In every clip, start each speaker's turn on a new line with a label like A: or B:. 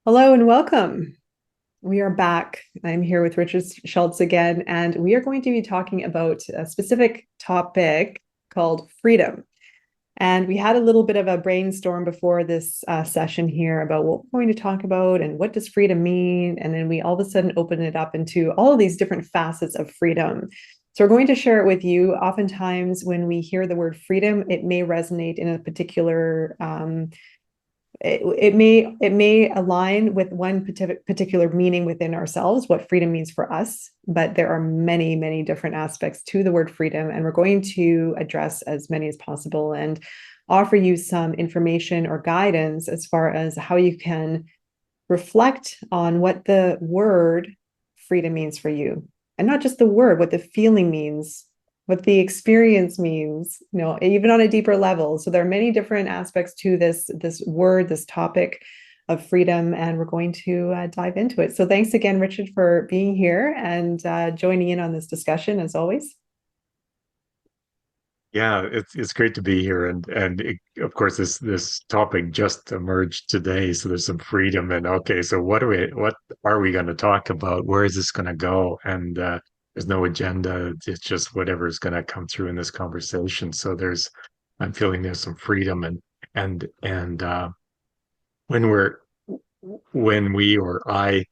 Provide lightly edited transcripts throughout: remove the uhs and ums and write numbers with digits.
A: Hello and welcome. We are back. I'm here with Richard Schultz again, and we are going to be talking about a specific topic called freedom. And we had a little bit of a brainstorm before this session here about what we're going to talk about and what does freedom mean. And then we all of a sudden open it up into all of these different facets of freedom. So we're going to share it with you. Oftentimes, when we hear the word freedom, it may resonate in a particular it may align with one particular meaning within ourselves, what freedom means for us, but there are many different aspects to the word freedom, and we're going to address as many as possible and offer you some information or guidance as far as how you can reflect on what the word freedom means for you, and not just the word, what the feeling means, what the experience means, even on a deeper level. So there are many different aspects to this word, this topic of freedom, and we're going to dive into it. So thanks again, Richard, for being here and joining in on this discussion as always.
B: Yeah, it's great to be here, and of course this topic just emerged today, so there's some freedom. And okay, so what are we going to talk about? Where is this going to go? And there's no agenda; it's just whatever is going to come through in this conversation. So I'm feeling there's some freedom, and when we're when we or I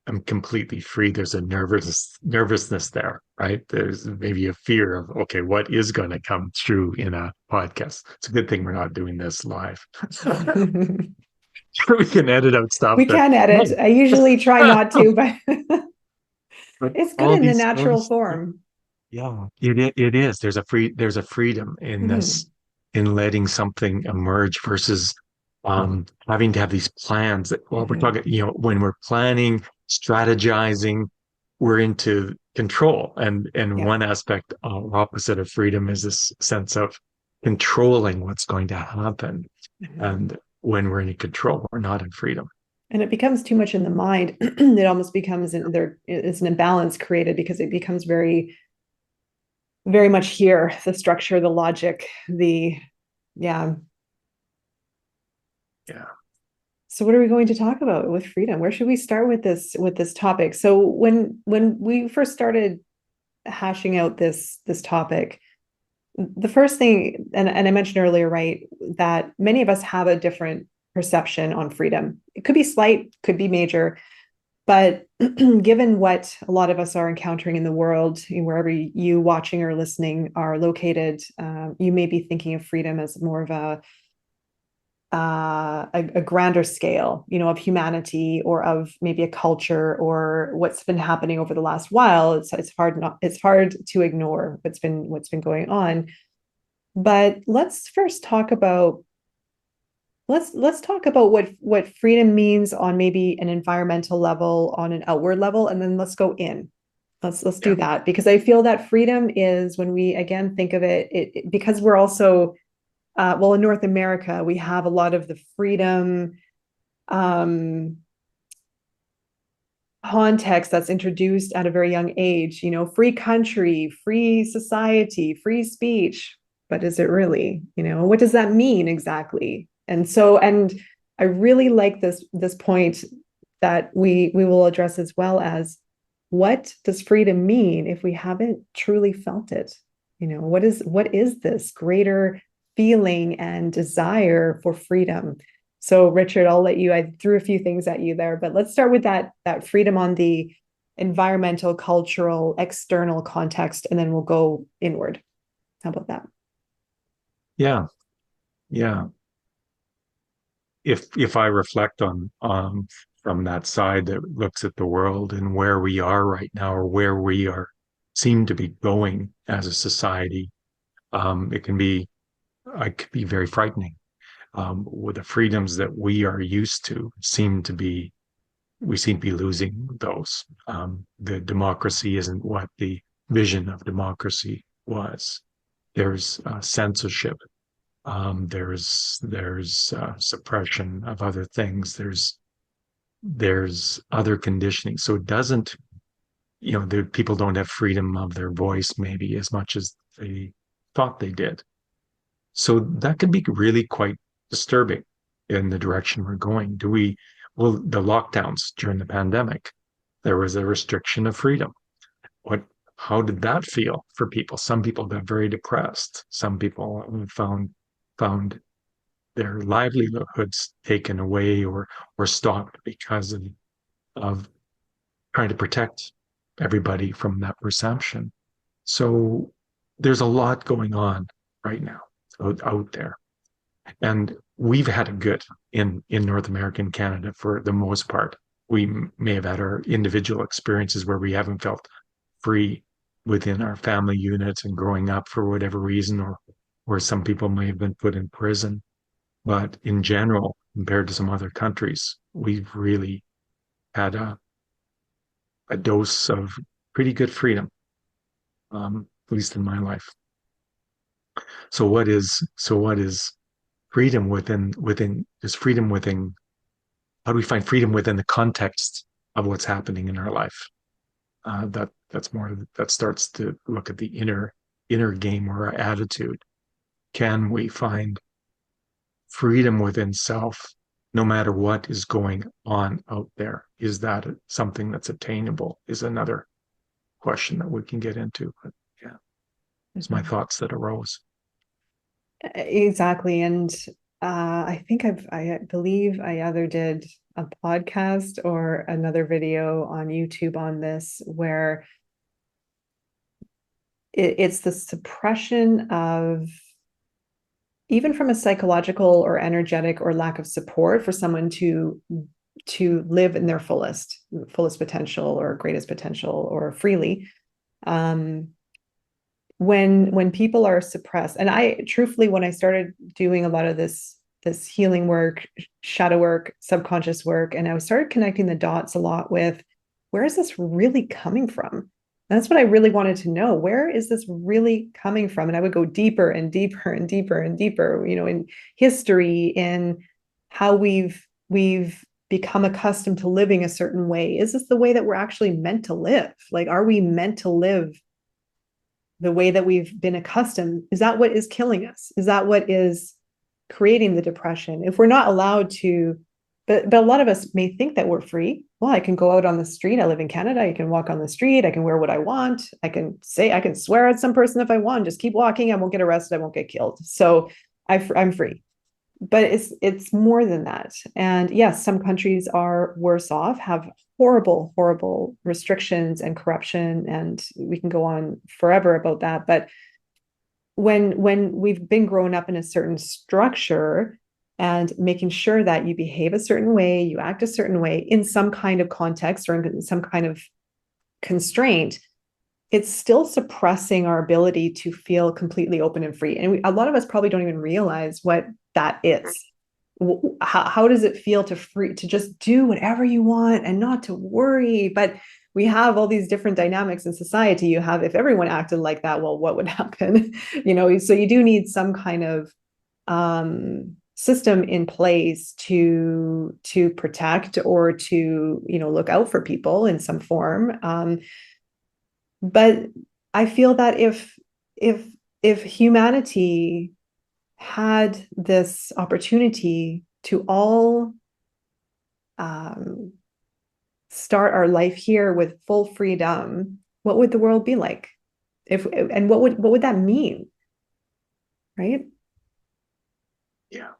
B: am completely free, there's a nervousness there, right? There's maybe a fear of, okay, what is going to come through in a podcast? It's a good thing we're not doing this live. We can edit out stuff
A: We
B: that,
A: can edit. I usually try not to, but
B: but
A: it's good
B: all
A: in the
B: these,
A: natural form.
B: yeah, it is. There's a freedom in this,
A: Mhm.
B: in letting something emerge versus having to have these plans that, well, we're
A: Mhm.
B: talking, when we're planning, strategizing, we're into control. And
A: Yeah.
B: one aspect opposite of freedom is this sense of controlling what's going to happen.
A: Mhm.
B: And when we're in control, we're not in freedom.
A: And it becomes too much in the mind. It almost becomes there is an imbalance created because it becomes very much here, the structure, the logic, the yeah.
B: Yeah.
A: So what are we going to talk about with freedom? Where should we start with this topic? So when we first started hashing out this topic, the first thing, and I mentioned earlier, right, that many of us have a different perception on freedom. It could be slight, could be major. But given what a lot of us are encountering in the world, wherever you watching or listening are located, you may be thinking of freedom as more of a grander scale, of humanity or of maybe a culture or what's been happening over the last while. It's hard to ignore what's been going on. But let's talk about what freedom means on maybe an environmental level, on an outward level, and then let's go in. Let's do
B: Yeah.
A: that because I feel that freedom is when we again think of because we're also well, in North America we have a lot of the freedom um, context that's introduced at a very young age. Free country, free society, free speech. But is it really? What does that mean exactly? And I really like this point that we will address, as well as what does freedom mean if we haven't truly felt it? What is this greater feeling and desire for freedom? So, Richard, I'll let you. I threw a few things at you there, but let's start with that freedom on the environmental, cultural, external context, and then we'll go inward. How about that?
B: Yeah. Yeah. If I reflect on from that side that looks at the world and where we are right now, or where we are seem to be going as a society, it can be it could be very frightening. With the freedoms that we are used to we seem to be losing those. The democracy isn't what the vision of democracy was. There's censorship, there's suppression of other things. There's other conditioning. So it doesn't, the people don't have freedom of their voice maybe as much as they thought they did. So that can be really quite disturbing in the direction we're going. well, the lockdowns during the pandemic, there was a restriction of freedom. What, how did that feel for people? Some people got very depressed. Some people found their livelihoods taken away or stopped because of trying to protect everybody from that perception. So there's a lot going on right now out there. And we've had it good in North America and Canada for the most part. We may have had our individual experiences where we haven't felt free within our family units and growing up for whatever reason, or some people may have been put in prison. But in general, compared to some other countries, we've really had a dose of pretty good freedom, at least in my life. So what is freedom within is freedom within, how do we find freedom within the context of what's happening in our life? That's more that starts to look at the inner game or our attitude. Can we find freedom within self no matter what is going on out there? Is that something that's attainable? Is another question that we can get into. But yeah, it's my thoughts that arose.
A: Exactly. And I believe I either did a podcast or another video on YouTube on this, where it's the suppression of, even from a psychological or energetic or lack of support for someone to live in their fullest potential or greatest potential or freely. When people are suppressed, and I truthfully, when I started doing a lot of this healing work, shadow work, subconscious work, and I started connecting the dots a lot with, where is this really coming from? That's what I really wanted to know. Where is this really coming from? And I would go deeper and deeper and deeper and deeper, in history, in how we've become accustomed to living a certain way. Is this the way that we're actually meant to live? Like, are we meant to live the way that we've been accustomed? Is that what is killing us? Is that what is creating the depression? If we're not allowed to, but a lot of us may think that we're free. Well, I can go out on the street. I live in Canada. I can walk on the street. I can wear what I want. I can swear at some person if I want. Just keep walking. I won't get arrested. I won't get killed. So I'm free. But it's more than that. And yes, some countries are worse off, have horrible, horrible restrictions and corruption, and we can go on forever about that. But when we've been grown up in a certain structure and making sure that you behave a certain way, you act a certain way in some kind of context or in some kind of constraint, it's still suppressing our ability to feel completely open and free. And a lot of us probably don't even realize what that is. How does it feel to just do whatever you want and not to worry? But we have all these different dynamics in society. You have, if everyone acted like that, well, what would happen? So you do need some kind of system in place to protect or to look out for people in some form. But I feel that if humanity had this opportunity to all start our life here with full freedom, what would the world be like? And what would that mean? Right?
B: Yeah,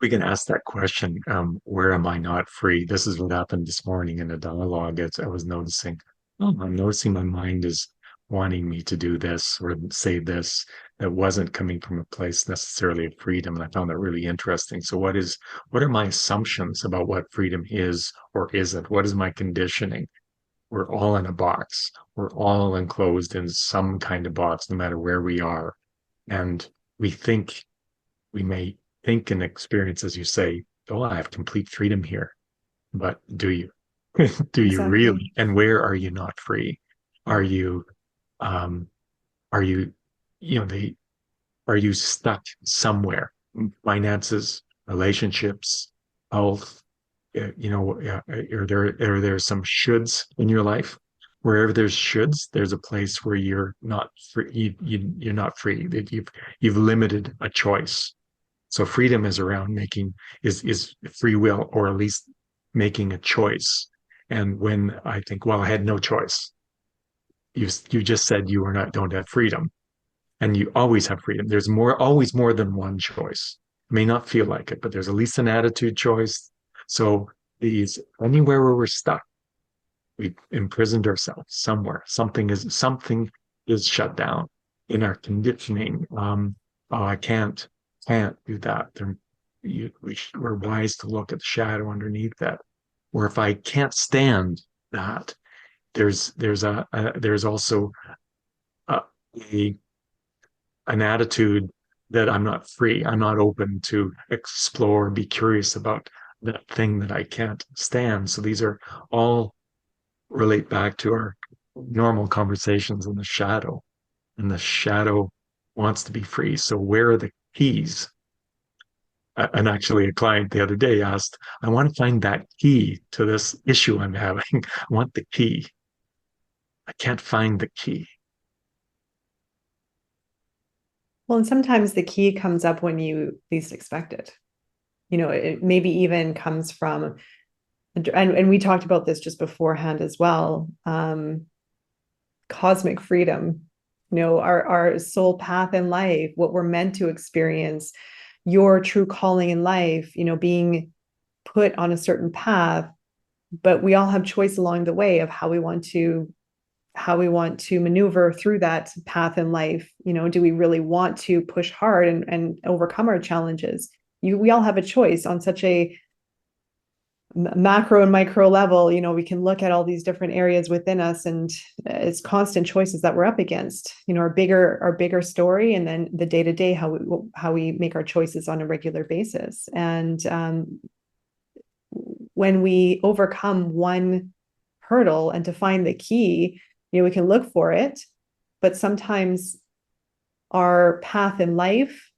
B: we can ask that question. Where am I not free? This is what happened this morning in a dialogue. I was noticing, I'm noticing my mind is wanting me to do this or say this that wasn't coming from a place necessarily of freedom. And I found that really interesting. So what are my assumptions about what freedom is or isn't? What is my conditioning? We're all in a box. We're all enclosed in some kind of box, no matter where we are. And we may think and experience, as you say, oh, I have complete freedom here. But do you? Do you
A: Exactly.
B: really? And where are you not free? Are you um are you are you stuck somewhere? Finances, relationships, health, are there some shoulds in your life? Wherever there's shoulds, there's a place where you're not free. You're not free. That you've limited a choice. So freedom is around is free will, or at least making a choice. And when I think, well, I had no choice, you just said you are not don't have freedom, and you always have freedom. There's always more than one choice. It may not feel like it, but there's at least an attitude choice. So these anywhere where we're stuck, we imprisoned ourselves somewhere. Something is shut down in our conditioning. Oh, I can't do that. We're wise to look at the shadow underneath that. Or if I can't stand that, there's also a, a an attitude that I'm not free. I'm not open to explore, be curious about that thing that I can't stand. So these are all relate back to our normal conversations in the shadow. And the shadow wants to be free. So where are the keys? And actually, a client the other day asked, I want to find that key to this issue I'm having. I want the key. I can't find the key.
A: Well, and sometimes the key comes up when you least expect it. It maybe even comes from, and we talked about this just beforehand as well, cosmic freedom, our soul path in life, what we're meant to experience, your true calling in life, being put on a certain path, but we all have choice along the way of how we want to maneuver through that path in life. Do we really want to push hard and overcome our challenges? We all have a choice on such a macro and micro level. We can look at all these different areas within us, and it's constant choices that we're up against, our bigger story, and then the day-to-day, how we make our choices on a regular basis. And when we overcome one hurdle and to find the key, we can look for it, but sometimes our path in life,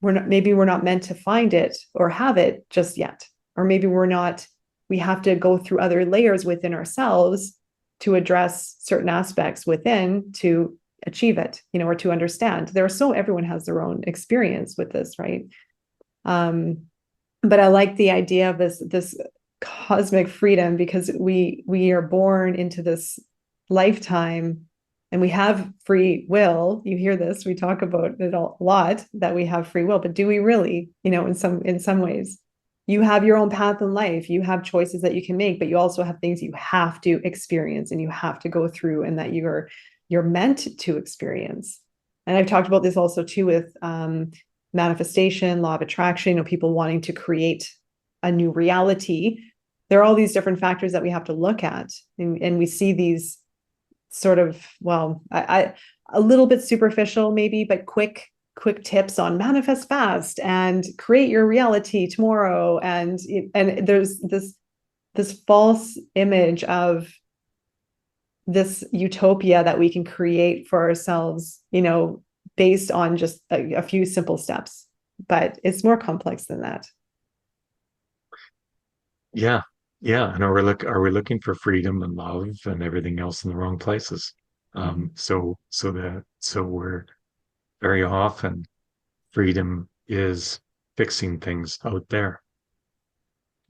A: maybe we're not meant to find it or have it just yet. Or maybe we have to go through other layers within ourselves to address certain aspects within to achieve it, or to understand. Everyone has their own experience with this, right? But I like the idea of this cosmic freedom, because we are born into this lifetime and we have free will. You hear this, we talk about it a lot, that we have free will, but do we really? In some ways, you have your own path in life, you have choices that you can make, but you also have things you have to experience and you have to go through, and that you're meant to experience. And I've talked about this also too with manifestation, law of attraction, people wanting to create a new reality. There are all these different factors that we have to look at, and we see these sort of, well, a little bit superficial maybe, but quick tips on manifest fast and create your reality tomorrow. And there's this false image of this utopia that we can create for ourselves, based on just a few simple steps, but it's more complex than that.
B: Yeah. Yeah. And are we looking for freedom and love and everything else in the wrong places? So we're very often freedom is fixing things out there.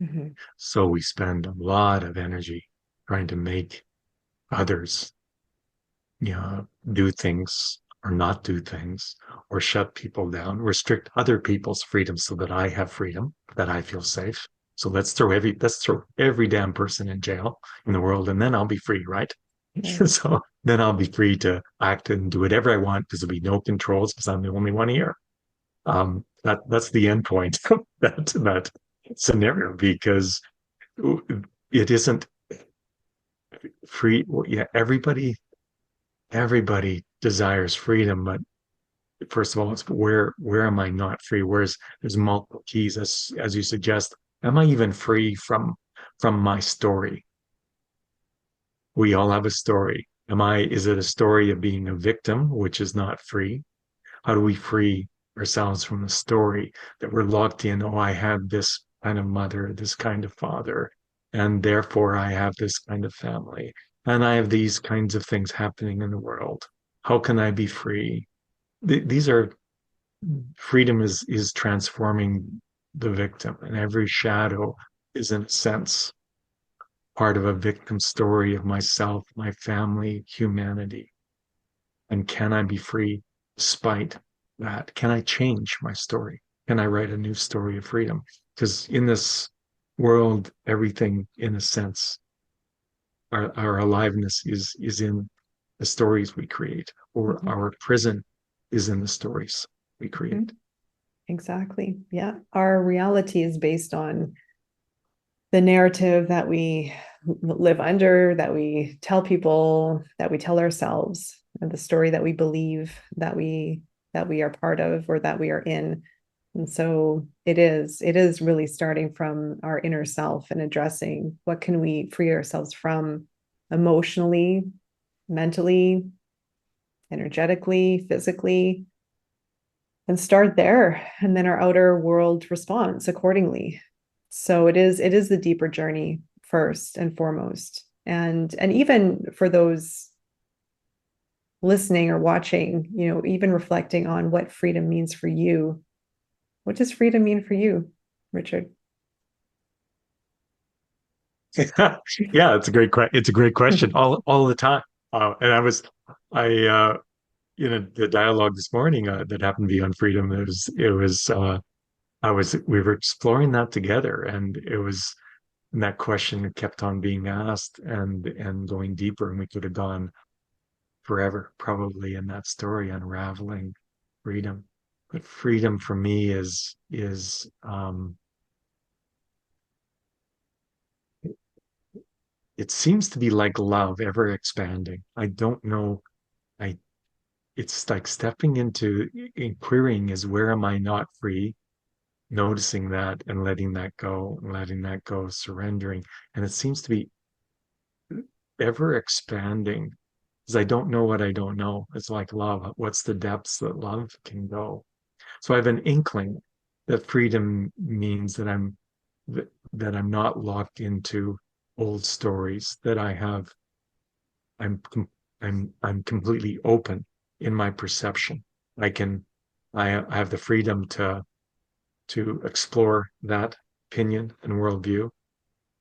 A: Mm-hmm.
B: So we spend a lot of energy trying to make others, do things or not do things, or shut people down, restrict other people's freedom so that I have freedom, that I feel safe. So let's throw every damn person in jail in the world, and then I'll be free, right?
A: Right.
B: So then I'll be free to act and do whatever I want because there'll be no controls because I'm the only one here. That's the end point of that scenario, because it isn't free. Well, yeah, everybody desires freedom, but first of all, it's where am I not free? There's multiple keys, as you suggest. Am I even free from my story? We all have a story. Is it a story of being a victim, which is not free? How do we free ourselves from the story that we're locked in? Oh, I have this kind of mother, this kind of father, and therefore I have this kind of family, and I have these kinds of things happening in the world. How can I be free? These are freedom is transforming the victim, and every shadow is in a sense part of a victim story of myself, my family, humanity. And can I be free despite that? Can I change my story? Can I write a new story of freedom? Because in this world, everything, in a sense, our aliveness is in the stories we create, or
A: Mhm.
B: our prison is in the stories we create.
A: Mhm. Exactly. Yeah. Our reality is based on the narrative that we live under, that we tell people, that we tell ourselves, and the story that we believe that we are part of or that we are in. And so it is really starting from our inner self and addressing what can we free ourselves from emotionally, mentally, energetically, physically, and start there. And then our outer world responds accordingly. So it is the deeper journey first and foremost. And even for those listening or watching, even reflecting on what freedom means for you. What does freedom mean for you, Richard?
B: Yeah, it's a great question all the time. And I the dialogue this morning that happened to be on freedom. We were exploring that together, and and that question kept on being asked and going deeper, and we could have gone forever probably in that story, unraveling freedom. But freedom for me is it seems to be like love, ever expanding. I don't know. I It's like stepping into inquiring is, where am I not free? Noticing that and letting that go, surrendering. And it seems to be ever expanding because I don't know what I don't know. It's like love. What's the depths that love can go? So I have an inkling that freedom means that I'm not locked into old stories, that I'm I'm completely open in my perception. I can I have the freedom to explore that opinion and worldview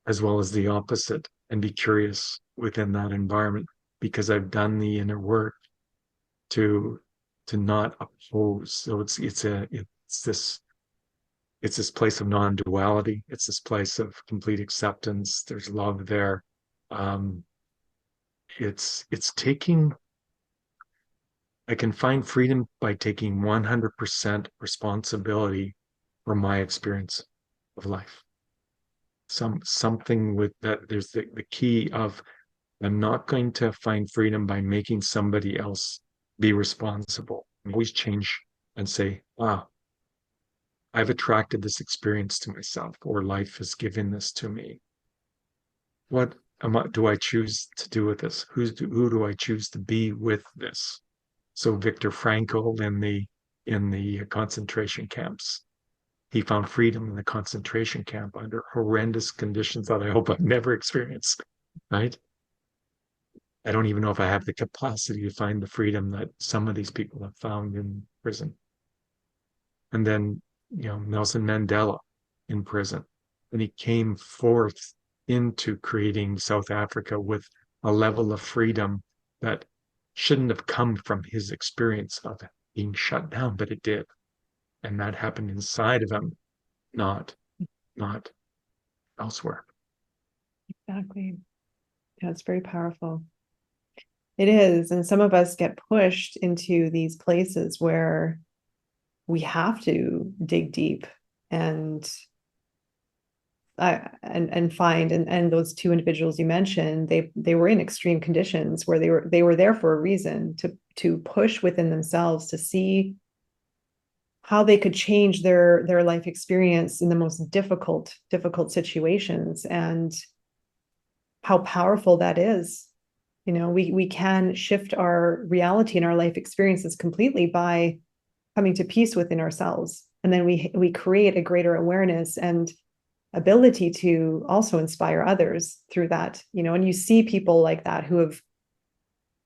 B: as well as the opposite and be curious within that environment because I've done the inner work to to not oppose. So it's this place of non-duality. It's this place of complete acceptance. There's love there. Um, it's taking I can find freedom by taking 100% responsibility for my experience of life. Something with that, there's the key of I'm not going to find freedom by making somebody else be responsible. I always change and say, ah, I've attracted this experience to myself, or life has given this to me. What do I choose to do with this? Who do I choose to be with this? So Viktor Frankl in the concentration camps, he found freedom in the concentration camp under horrendous conditions that I hope I've never experienced. Right? I don't even know if I have the capacity to find the freedom that some of these people have found in prison. And then, Nelson Mandela in prison, and he came forth into creating South Africa with a level of freedom that shouldn't have come from his experience of being shut down, but it did. And that happened inside of him, not not elsewhere.
A: Exactly. Yeah, it's very powerful. It is. And some of us get pushed into these places where we have to dig deep and and find and those two individuals you mentioned, they were in extreme conditions where they were there for a reason to push within themselves to see how they could change their life experience in the most difficult situations, and how powerful that is. We can shift our reality and our life experiences completely by coming to peace within ourselves, and then we create a greater awareness and ability to also inspire others through that. And you see people like that who have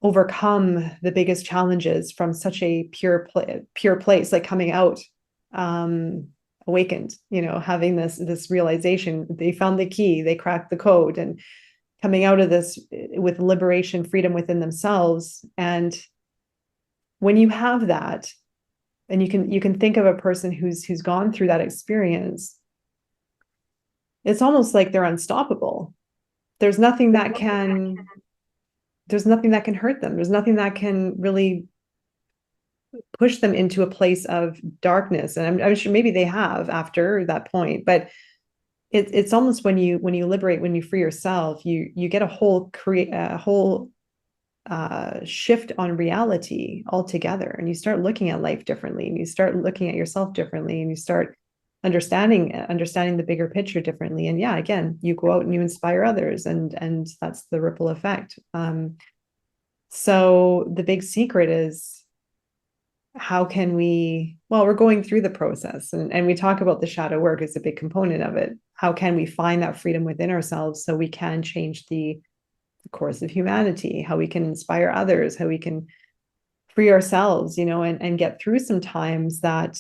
A: overcome the biggest challenges from such a pure place, like coming out, um awakened, having this realization. They found the key, they cracked the code, and coming out of this with liberation, freedom within themselves. And when you have that, and you can think of a person who's gone through that experience, it's almost like they're unstoppable. There's nothing that can there's nothing that can hurt them. There's nothing that can really push them into a place of darkness. And I'm sure maybe they have after that point, but it's almost when you liberate, when you free yourself, you get a whole shift on reality altogether, and you start looking at life differently, and you start looking at yourself differently, and you start understanding the bigger picture differently. And yeah, again, you go out and you inspire others, and that's the ripple effect. So the big secret is, how can we're going through the process, and we talk about the shadow work as a big component of it. How can we find that freedom within ourselves so we can change the course of humanity, how we can inspire others, how we can free ourselves, and get through some times that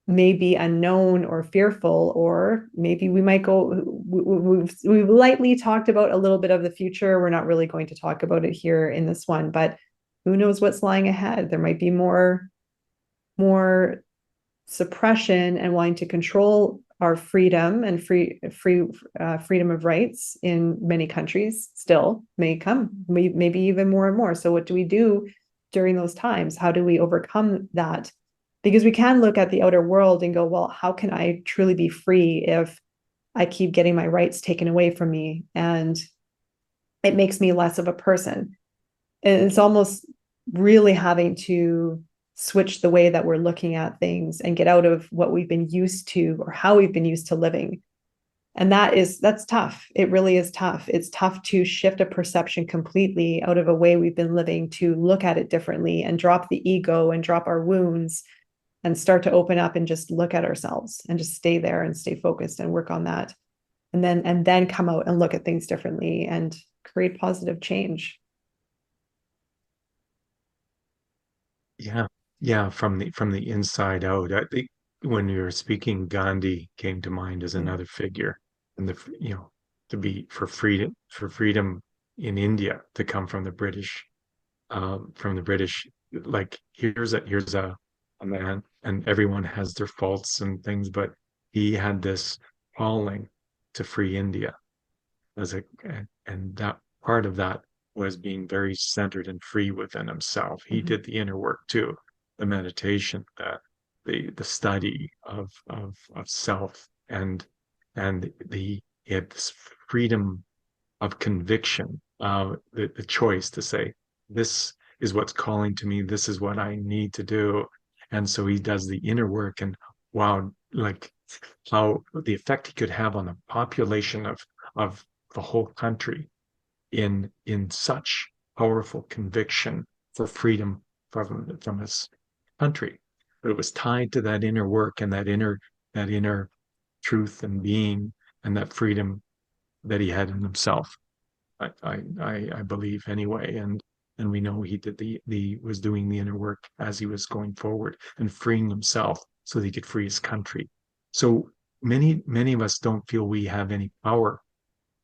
A: may be unknown or fearful, or maybe we might go, we've lightly talked about a little bit of the future. We're not really going to talk about it here in this one, but who knows what's lying ahead. There might be more suppression and wanting to control our freedom and freedom of rights in many countries still may come, maybe even more and more. So what do we do during those times? How do we overcome that? Because we can look at the outer world and go, well, how can I truly be free if I keep getting my rights taken away from me, and it makes me less of a person? And it's almost really having to switch the way that we're looking at things and get out of what we've been used to or how we've been used to living. And that's tough. It really is tough. It's tough to shift a perception completely out of a way we've been living, to look at it differently and drop the ego and drop our wounds and start to open up and just look at ourselves and just stay there and stay focused and work on that. And then come out and look at things differently and create positive change.
B: Yeah, yeah, from the inside out. I think when you were speaking, Gandhi came to mind as
A: Mm-hmm.
B: another figure, and to be for freedom in India to come from the British. Like here's a man, and everyone has their faults and things, but he had this calling to free India and that part of that was being very centered and free within himself. He
A: Mm-hmm.
B: did the inner work too, the meditation, the study of self, and he had this freedom of conviction, the choice to say, this is what's calling to me, this is what I need to do. And so he does the inner work, and wow, like how the effect he could have on the population of the whole country in such powerful conviction for freedom from his country. But it was tied to that inner work and that inner truth and being and that freedom that he had in himself. I believe anyway, and we know he did the was doing the inner work as he was going forward and freeing himself so that he could free his country. So many of us don't feel we have any power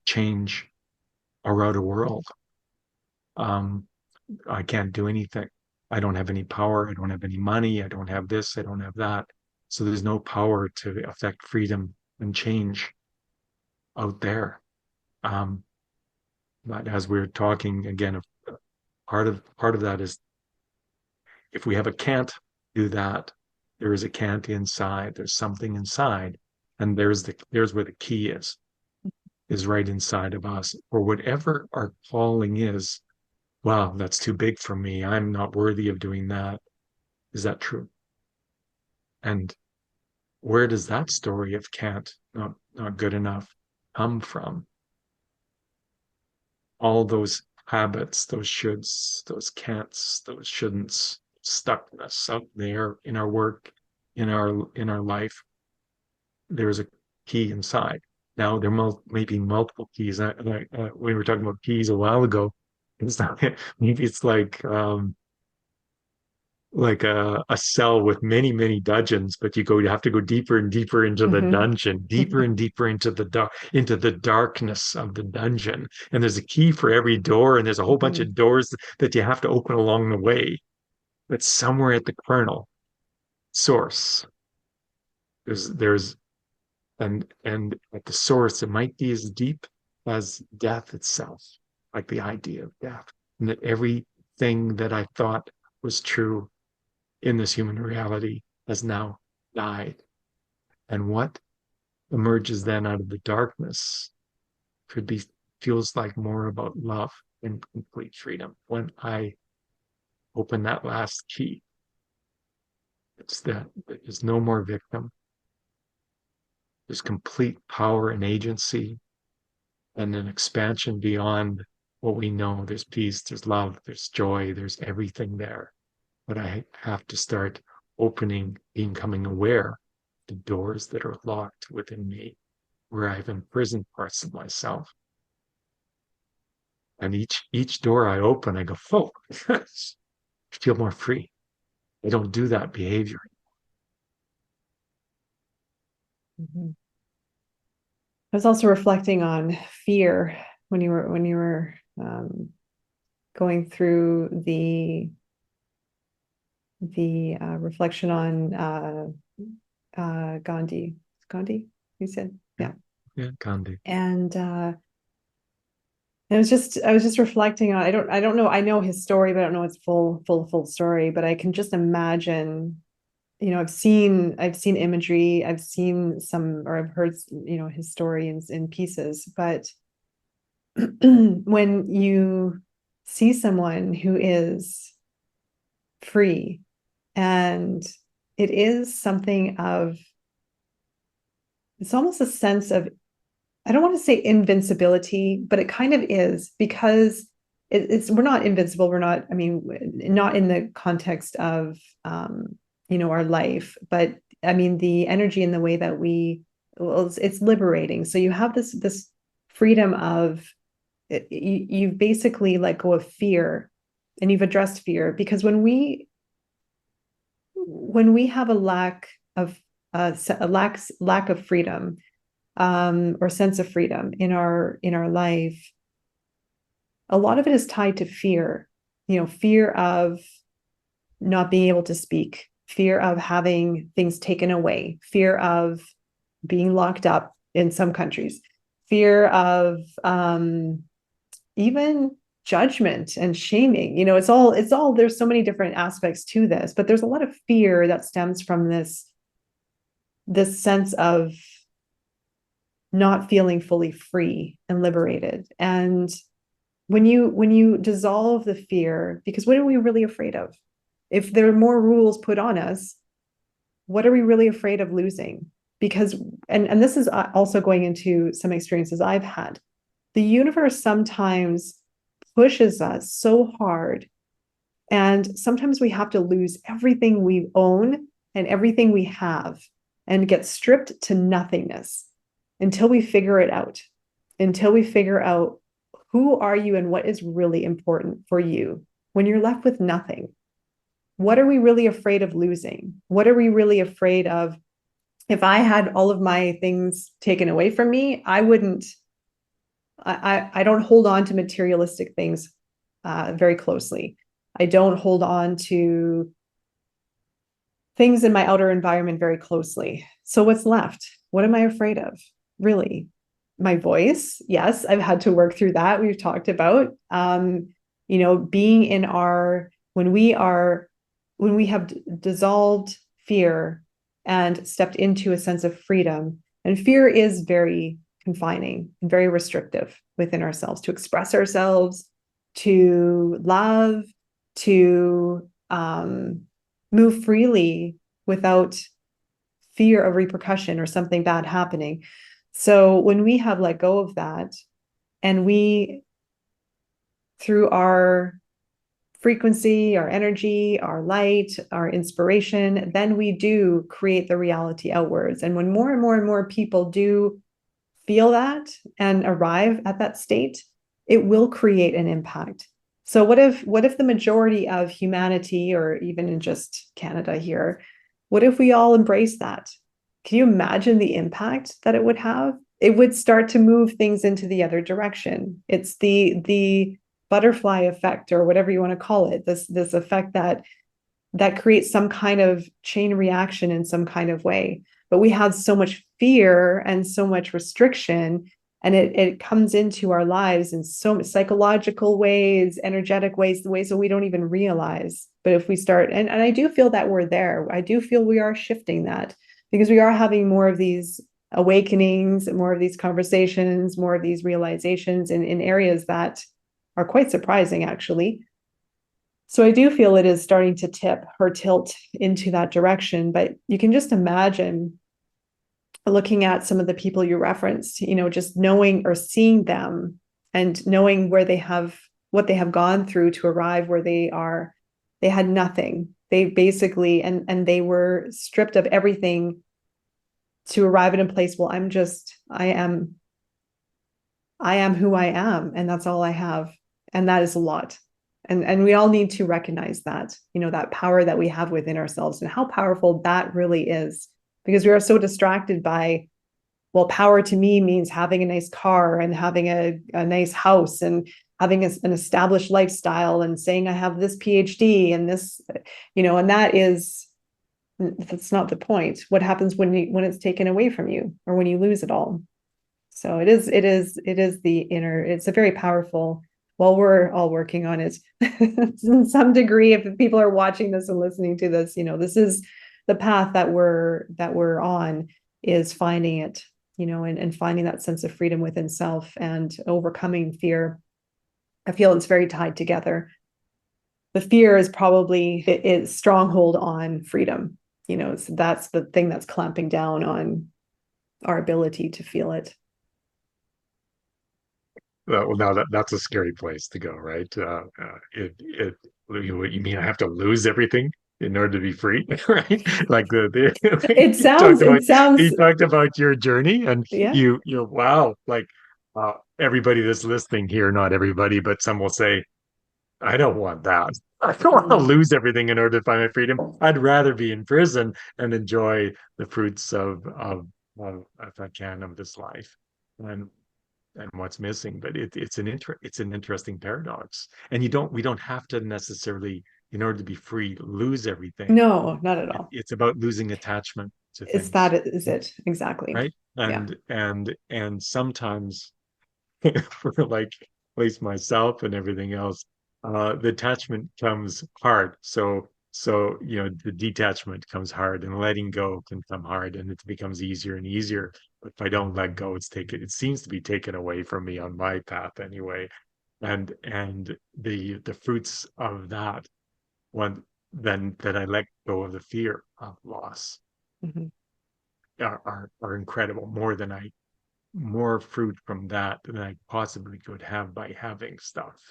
B: to change our outer world. Um, I can't do anything. I don't have any power. I don't have any money. I don't have this. I don't have that. So there's no power to affect freedom and change out there. Um, but as we're talking again, part of that is if we have a can't do that, there is a can't inside. There's something inside, and there's where the key is right inside of us, or whatever our calling is. Wow, that's too big for me. I'm not worthy of doing that. Is that true? And where does that story of can't, not good enough, come from? All those habits, those shoulds, those can'ts, those shouldn'ts, stuckness up there in our work, in our life. There's a key inside. Now there may be multiple keys. We were talking about keys a while ago. It's not, maybe it's like a cell with many, many dungeons, but you have to go deeper and deeper into the
A: Hmm.
B: dungeon, deeper and deeper into the darkness of the dungeon. And there's a key for every door, and there's a whole bunch
A: Hmm.
B: of doors that you have to open along the way. But somewhere at the kernel source, there's and at the source, it might be as deep as death itself, like the idea of death, and that everything that I thought was true in this human reality has now died. And what emerges then out of the darkness could be feels like more about love and complete freedom. When I open that last key, it's that there's no more victim. There's complete power and agency and an expansion beyond what we know. There's peace, there's love, there's joy, there's everything there. But I have to start opening, becoming aware of the doors that are locked within me, where I've imprisoned parts of myself. And each door I open, I go, oh, I feel more free. I don't do that behavior.
A: Hmm. I was also reflecting on fear when you were going through the reflection on Gandhi. Gandhi, you said,
B: Yeah,
A: yeah.
B: yeah, Gandhi.
A: And I was just reflecting on, I don't know, I know his story, but I don't know its full story, but I can just imagine, I've seen imagery, I've seen some, or I've heard, his story in pieces, but when you see someone who is free, and it is something of, it's almost a sense of, I don't want to say invincibility, but it kind of is, because we're not invincible. We're not, I mean, not in the context of, our life, but I mean, the energy and the way that well, it's liberating. So you have this freedom of, you've basically let go of fear, and you've addressed fear, because when we have a lack of, lack of freedom, or sense of freedom in our life, a lot of it is tied to fear. Fear of not being able to speak, fear of having things taken away, fear of being locked up in some countries, fear of, even judgment and shaming. It's all there's so many different aspects to this, but there's a lot of fear that stems from this sense of not feeling fully free and liberated. And when you dissolve the fear, because what are we really afraid of? If there are more rules put on us, what are we really afraid of losing? Because, and this is also going into some experiences I've had. The universe sometimes pushes us so hard, and sometimes we have to lose everything we own and everything we have, and get stripped to nothingness until we figure it out, until we figure out who are you and what is really important for you. When you're left with nothing, what are we really afraid of losing? What are we really afraid of? If I had all of my things taken away from me, I don't hold on to materialistic things very closely. I don't hold on to things in my outer environment very closely. So what's left? What am I afraid of? Really? My voice? Yes, I've had to work through that. We've talked about, being in our, when we have dissolved fear and stepped into a sense of freedom. And fear is very confining and very restrictive within ourselves, to express ourselves, to love, to move freely without fear of repercussion or something bad happening. So when we have let go of that, and we, through our frequency, our energy, our light, our inspiration, then we do create the reality outwards. And when more and more and more people do feel that and arrive at that state, it will create an impact. So what if the majority of humanity, or even in just Canada here, what if we all embrace that? Can you imagine the impact that it would have? It would start to move things into the other direction. It's the butterfly effect, or whatever you want to call it. This effect that creates some kind of chain reaction in some kind of way. But we have so much fear and so much restriction, and it comes into our lives in so psychological ways, energetic ways, the ways that we don't even realize. But if we start, and I do feel that we're there, I do feel we are shifting that, because we are having more of these awakenings, more of these conversations, more of these realizations in areas that are quite surprising, actually. So I do feel it is starting to tip or tilt into that direction. But you can just imagine looking at some of the people you referenced, just knowing or seeing them and knowing where they have what they have gone through to arrive where they are. They had nothing. They basically and they were stripped of everything to arrive at a place. Well, I am who I am, and that's all I have. And that is a lot. And we all need to recognize that, that power that we have within ourselves and how powerful that really is. Because we are so distracted by, well, power to me means having a nice car and having a nice house and having an established lifestyle and saying I have this PhD and this, and that's not the point. What happens when it's taken away from you or when you lose it all? So it is the inner, it's a very powerful, well, we're all working on it in some degree. If people are watching this and listening to this, this is the path that we're on, is finding it, and finding that sense of freedom within self and overcoming fear. I feel it's very tied together. The fear is probably its stronghold on freedom. So that's the thing that's clamping down on our ability to feel it.
B: Well, now that's a scary place to go, right? You mean I have to lose everything in order to be free, right? Like
A: It
B: you talked
A: sounds,
B: about
A: it sounds,
B: you talked about your journey, and
A: yeah.
B: wow, like everybody that's listening here, not everybody, but some will say, I don't want that. I don't want to
A: Mm.
B: lose everything in order to find my freedom. I'd rather be in prison and enjoy the fruits of if I can, of this life. And what's missing. But it's an interesting paradox. And we don't have to necessarily, in order to be free, lose everything.
A: No, not at all.
B: It's about losing attachment to
A: It's
B: things,
A: that is it. Exactly.
B: right?
A: Yeah.
B: And sometimes for like at least myself and everything else, the attachment comes hard. So the detachment comes hard, and letting go can come hard, and it becomes easier and easier. But if I don't let go, it seems to be taken away from me on my path anyway. And the fruits of that, one then that I let go of the fear of loss,
A: Mhm.
B: are incredible. More fruit from that than I possibly could have by having stuff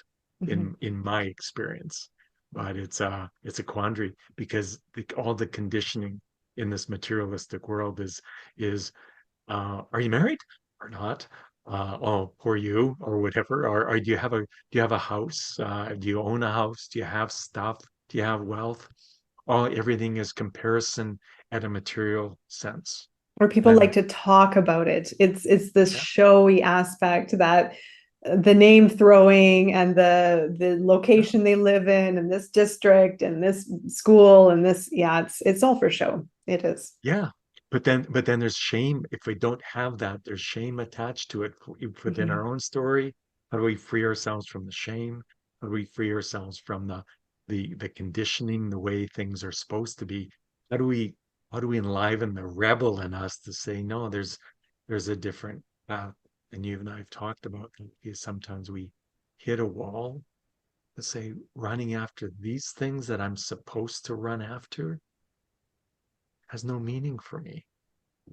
A: Mhm.
B: in my experience. But it's a quandary, because all the conditioning in this materialistic world is are you married or not? Oh, poor you, or whatever. Or do you have a house? Do you own a house? Do you have stuff? Do you have wealth? Everything is comparison at a material sense.
A: Or people like
B: And
A: to talk about it. It's this
B: yeah,
A: showy aspect that the name throwing and the
B: yeah.
A: location they live in and this district and this school and this, yeah, it's all for show. It is.
B: Yeah. But then there's shame. If we don't have that, there's shame attached to it within
A: Mhm.
B: our own story. How do we free ourselves from the shame? How do we free ourselves from the conditioning, the way things are supposed to be? How do we how do we enliven the rebel in us to say, no, there's a different path? And you and I have talked about that, because sometimes we hit a wall to say, running after these things that I'm supposed to run after has no meaning for me.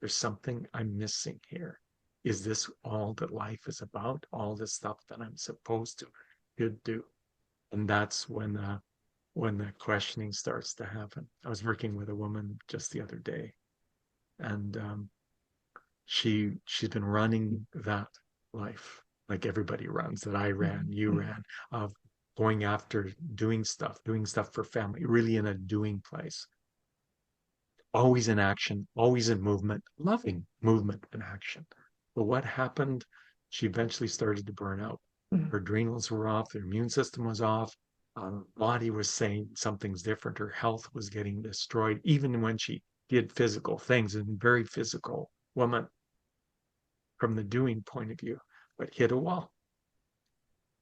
B: There's something I'm missing here. Is this all that life is about? All this stuff that I'm supposed to should do? And that's when the questioning starts to happen. I was working with a woman just the other day, and she's been running that life like everybody runs, that I ran, you
A: Mhm.
B: ran, of going after doing stuff for family, really in a doing place, always in action, always in movement, loving movement and action. But what happened? She eventually started to burn out.
A: Mm.
B: Her adrenals were off, her immune system was off, body was saying something's different. Her health was getting destroyed, even when she did physical things, and very physical woman from the doing point of view, but hit a wall.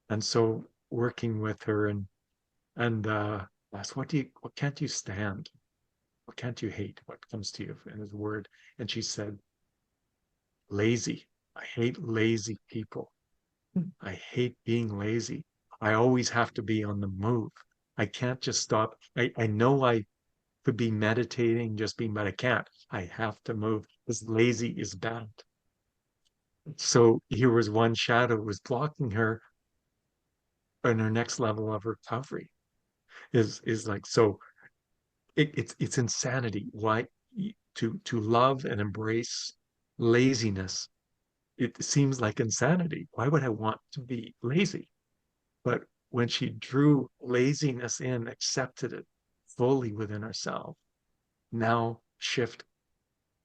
B: And so working with her and asked, what can't you stand? What can't you hate? What comes to you in his word? And she said, lazy. I hate lazy people.
A: Mm.
B: I hate being lazy. I always have to be on the move. I can't just stop. I know I could be meditating, just being, but I can't. I have to move. This lazy is bad. So here was one shadow was blocking her in her next level of recovery. Is like so it's insanity. Why to love and embrace laziness? It seems like insanity. Why would I want to be lazy? But when she drew laziness in, accepted it fully within herself, now shift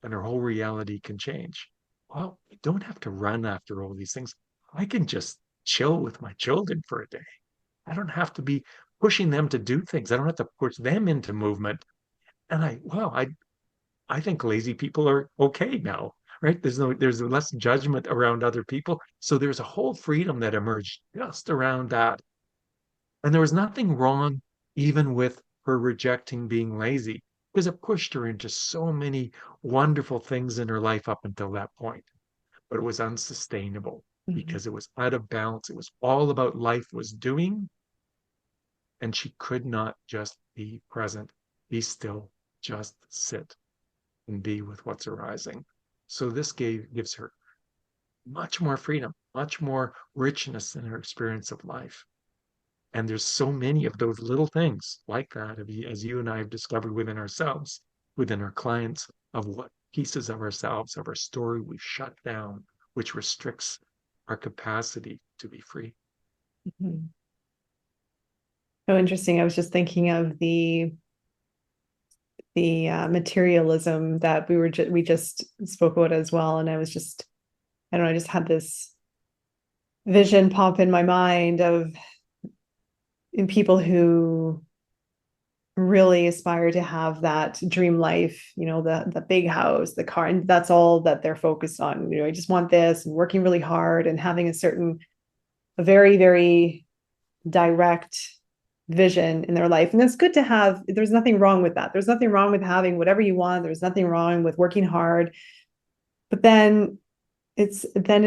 B: and her whole reality can change. Well, I don't have to run after all these things. I can just chill with my children for a day. I don't have to be pushing them to do things. I don't have to push them into movement. And I think lazy people are okay now, right? There's less judgment around other people. So there's a whole freedom that emerged just around that. And there was nothing wrong even with her rejecting being lazy because it pushed her into so many wonderful things in her life up until that point. But it was unsustainable
A: Mhm.
B: because it was out of balance. It was all about life was doing, and she could not just be present, be still, just sit and be with what's arising. So this gives her much more freedom, much more richness in her experience of life. And there's so many of those little things like that, as you and I have discovered within ourselves, within our clients, of what pieces of ourselves, of our story we've shut down, which restricts our capacity to be free.
A: Mhm. So interesting. I was just thinking of the materialism that we just spoke about as well, and I was just I don't know, I just had this vision pop in my mind of in people who really aspire to have that dream life, the big house, the car, and that's all that they're focused on. I just want this, and working really hard and having a very, very direct vision in their life. And that's good to have. There's nothing wrong with that. There's nothing wrong with having whatever you want. There's nothing wrong with working hard. But then it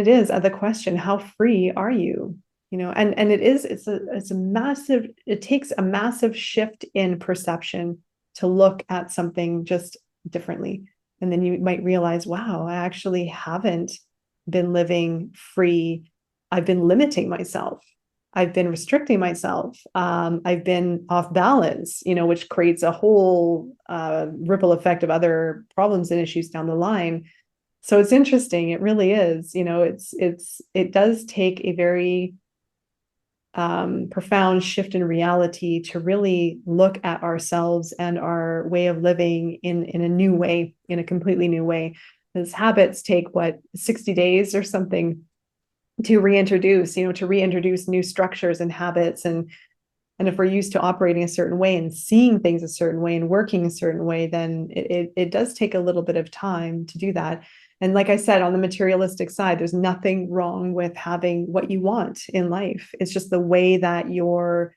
A: is the question, how free are you? And it's a massive, it takes a massive shift in perception to look at something just differently. And then you might realize, wow, I actually haven't been living free. I've been limiting myself. I've been restricting myself. I've been off balance, which creates a whole ripple effect of other problems and issues down the line. So it's interesting. It really is. It does take a very profound shift in reality to really look at ourselves and our way of living in a new way, in a completely new way. Those habits take 60 days or something to reintroduce new structures and habits, and if we're used to operating a certain way and seeing things a certain way and working a certain way, then it does take a little bit of time to do that. And like I said, on the materialistic side, there's nothing wrong with having what you want in life. It's just the way that you're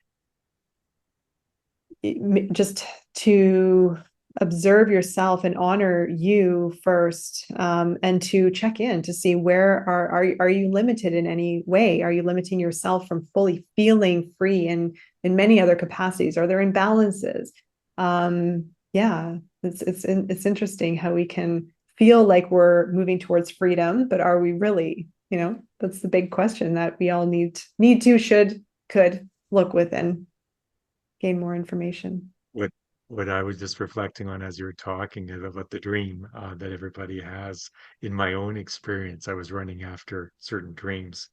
A: just to observe yourself and honor you first, and to check in to see where are you limited in any way? Are you limiting yourself from fully feeling free in many other capacities? Are there imbalances? Yeah, it's interesting how we can feel like we're moving towards freedom, but are we really? That's the big question that we all could look within, gain more information.
B: What what I was just reflecting on as you were talking is about the dream that everybody has. In my own experience, I was running after certain dreams,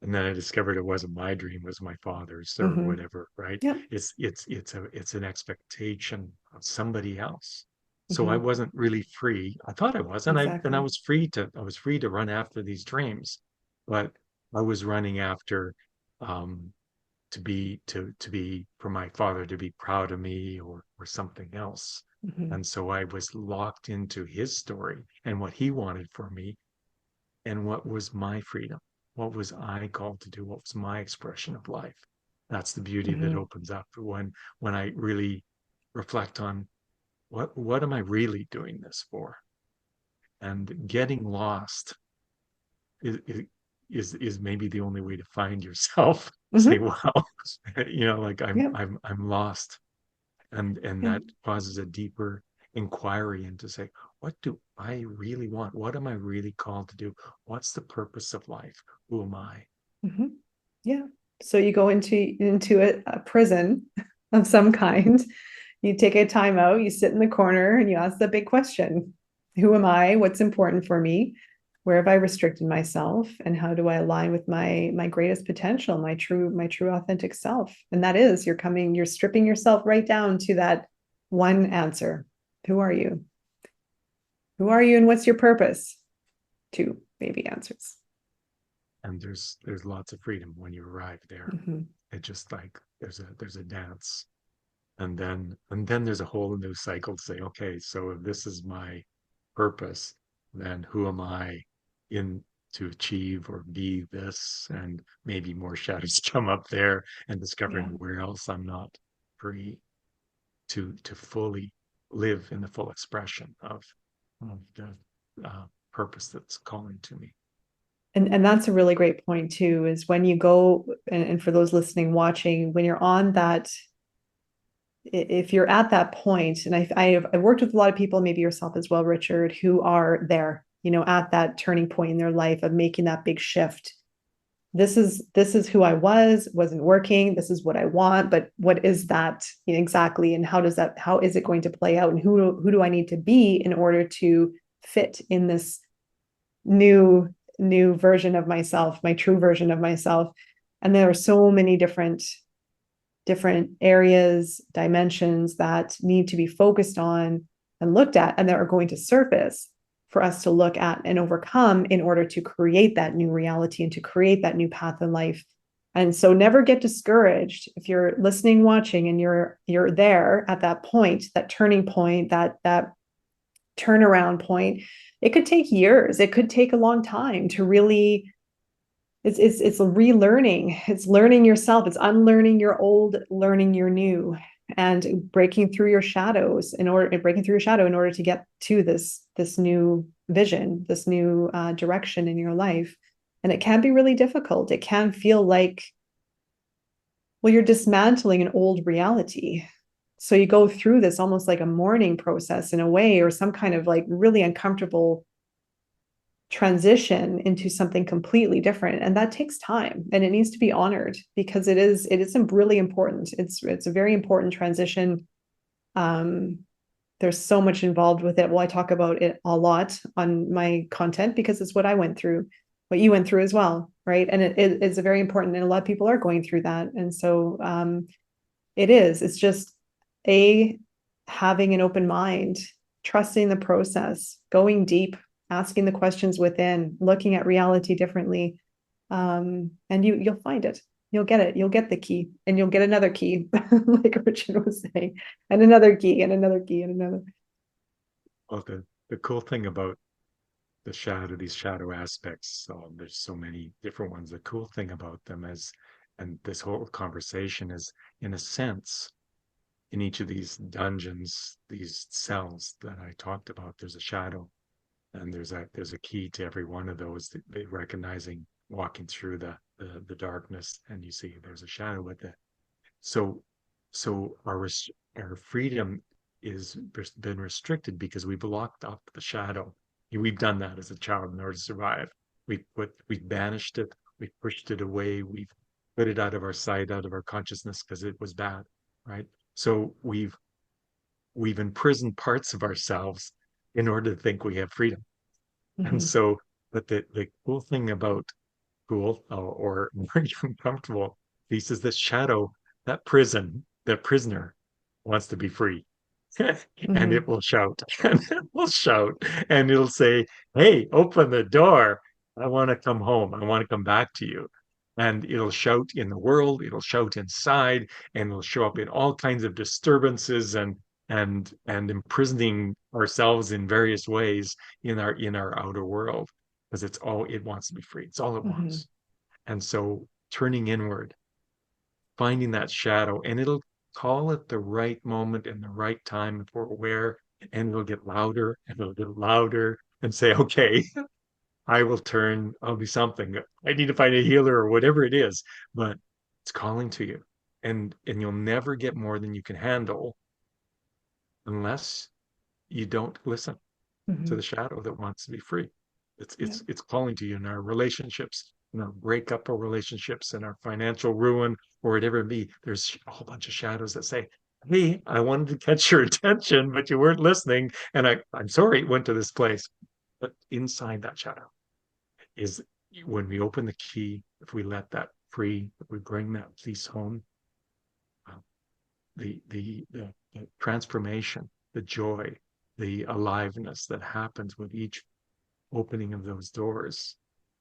B: And then I discovered it wasn't my dream, it was my father's or
A: Hmm.
B: whatever, right?
A: Yep.
B: It's an expectation of somebody else. So I
A: Hmm.
B: wasn't really free. I thought I was, and I
A: Exactly.
B: was free to run after these dreams, but I was running after um to be for my father to be proud of me or something else.
A: Hmm.
B: And so I was locked into his story and what he wanted for me and what was my freedom. What was I called to do? What was my expression of life? That's the beauty that
A: Hmm.
B: opens up when I really reflect on what am I really doing this for? And getting lost is is maybe the only way to find yourself. Say,
A: Hmm.
B: wow, like
A: Yep.
B: I'm lost. And
A: Yeah.
B: that causes a deeper inquiry into say, what do I really want? What am I really called to do? What's the purpose of life? Who am I?
A: Hmm. Yeah. So you go into a prison of some kind. You take a timeout, you sit in the corner and you ask the big question. Who am I? What's important for me? Where have I restricted myself? And how do I align with my greatest potential, my true authentic self? And that is you're stripping yourself right down to that one answer. Who are you? Who are you and what's your purpose? Two maybe answers.
B: And there's lots of freedom when you arrive there.
A: Mhm.
B: It just like there's a dance. And then there's a whole new cycle to say, okay, so if this is my purpose, then who am I in to achieve or be this? And maybe more shadows come up there and discovering
A: Yeah.
B: where else I'm not free to fully live in the full expression of the purpose that's calling to me.
A: And that's a really great point too, is when you go and for those listening, watching, when you're on that, if you're at that point, and I've worked with a lot of people, maybe yourself as well, Richard, who are there, at that turning point in their life of making that big shift. This is who I wasn't working. This is what I want, but what is that exactly, and how is it going to play out, and who do I need to be in order to fit in this new new version of myself, my true version of myself? And there are so many different areas, dimensions that need to be focused on and looked at, and that are going to surface for us to look at and overcome in order to create that new reality and to create that new path in life. And so never get discouraged if you're listening, watching, and you're there at that point, that turning point, that turnaround point. It could take years, it could take a long time to really, it's relearning, it's learning yourself, it's unlearning your old, learning your new, and breaking through your shadow in order to get to this new vision, this new direction in your life. And it can be really difficult. It can feel like, well, you're dismantling an old reality. So you go through this almost like a mourning process in a way, or some kind of like really uncomfortable transition into something completely different, and that takes time and it needs to be honored, because it is really important. It's a very important transition. um there's so much involved with it. Well, I talk about it a lot on my content because it's what I went through, what you went through as well, right? And it's a very important, and a lot of people are going through that. And so it's just a having an open mind, trusting the process, going deep, asking the questions within, looking at reality differently. And you'll find it. You'll get it. You'll get the key, and you'll get another key, like Richard was saying, and another key, and another key, and another.
B: Well, the cool thing about these shadow aspects, there's so many different ones. The cool thing about them is, and this whole conversation is, in a sense, in each of these dungeons, these cells that I talked about, there's a shadow, and there's a key to every one of those. Recognizing, walking through the darkness, and you see there's a shadow with it. So our freedom is been restricted because we've locked up the shadow. We've done that as a child in order to survive. We've banished it, we've pushed it away, we've put it out of our sight, out of our consciousness because it was bad, right? So we've imprisoned parts of ourselves in order to think we have freedom. And
A: Mhm.
B: so, but the cool thing about cool or more uncomfortable. He says the shadow, that prisoner wants to be free. And it
A: Hmm.
B: will shout, and it will shout, and it'll say, "Hey, open the door. I want to come home. I want to come back to you." And it'll shout in the world, it'll shout inside, and it'll show up in all kinds of disturbances and imprisoning ourselves in various ways in our outer world because it wants to be free. It's all it
A: Hmm.
B: wants. And so turning inward, finding that shadow, and it'll call at the right moment and the right time if we're aware, and it'll get louder and it'll get louder and say, okay, I'll be something. I need to find a healer or whatever it is, but it's calling to you. And you'll never get more than you can handle unless you don't listen to
A: Hmm.
B: the shadow that wants to be free.
A: Yeah.
B: It's calling to you in our relationships, in our breakup of relationships, in our financial ruin, or whatever it be. There's a whole bunch of shadows that say, "Hey, I wanted to catch your attention, but you weren't listening, and I'm sorry it went to this place." But inside that shadow is when we open the key, if we let that free, if we bring that peace home, uh, the transformation, the joy, the aliveness that happens with each opening of those doors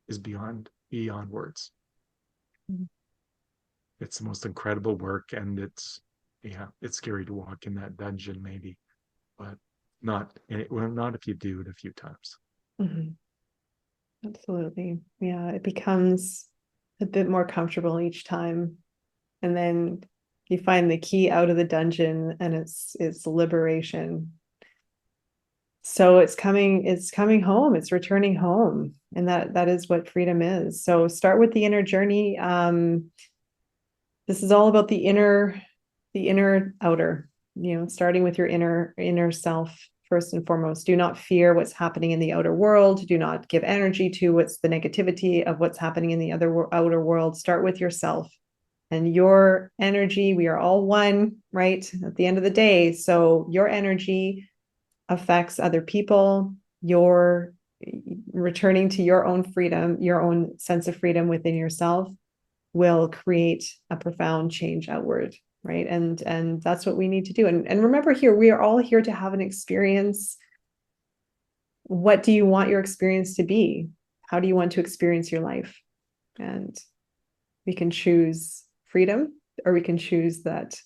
B: is beyond words.
A: Mhm.
B: It's the most incredible work, and it's scary to walk in that dungeon, maybe, but not if you do it a few times.
A: Mhm. Absolutely. Yeah, it becomes a bit more comfortable each time. And then you find the key out of the dungeon and it's liberation. So it's coming home, it's returning home. And that is what freedom is. So start with the inner journey. This is all about the inner outer, starting with your inner self first and foremost. Do not fear what's happening in the outer world. Do not give energy to what's the negativity of what's happening in the outer world. Start with yourself and your energy. We are all one, right? At the end of the day. So your energy affects other people. Your returning to your own freedom, your own sense of freedom within yourself will create a profound change outward, right? And that's what we need to do. And remember, here we are all here to have an experience. What do you want your experience to be? How do you want to experience your life? And we can choose freedom, or we can choose that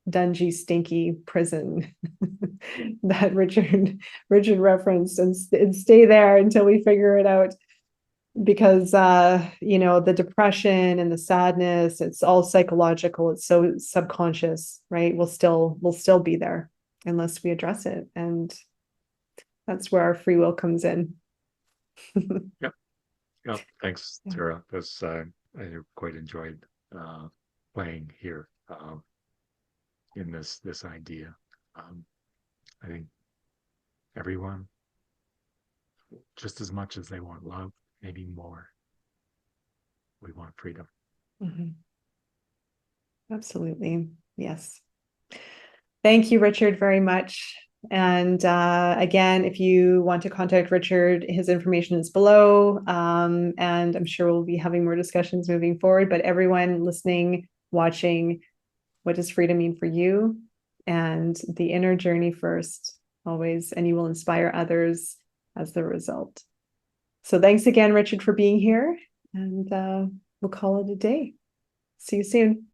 A: dungy, stinky prison that Richard referenced, and stay there until we figure it out. Because the depression and the sadness, it's all psychological, it's so subconscious, right? We'll still be there unless we address it, and that's where our free will comes in.
B: Yep. Yep. Thanks,
A: Yeah.
B: Tara. That's I quite enjoyed playing here in this idea. Um, I think everyone, just as much as they want love, maybe more, we want freedom.
A: Mhm. Absolutely. Yes. Thank you, Richard, very much. And again, if you want to contact Richard, his information is below. And I'm sure we'll be having more discussions moving forward. But everyone listening, watching, what does freedom mean for you? And the inner journey first, always. And you will inspire others as the result. So thanks again, Richard, for being here. And we'll call it a day. See you soon.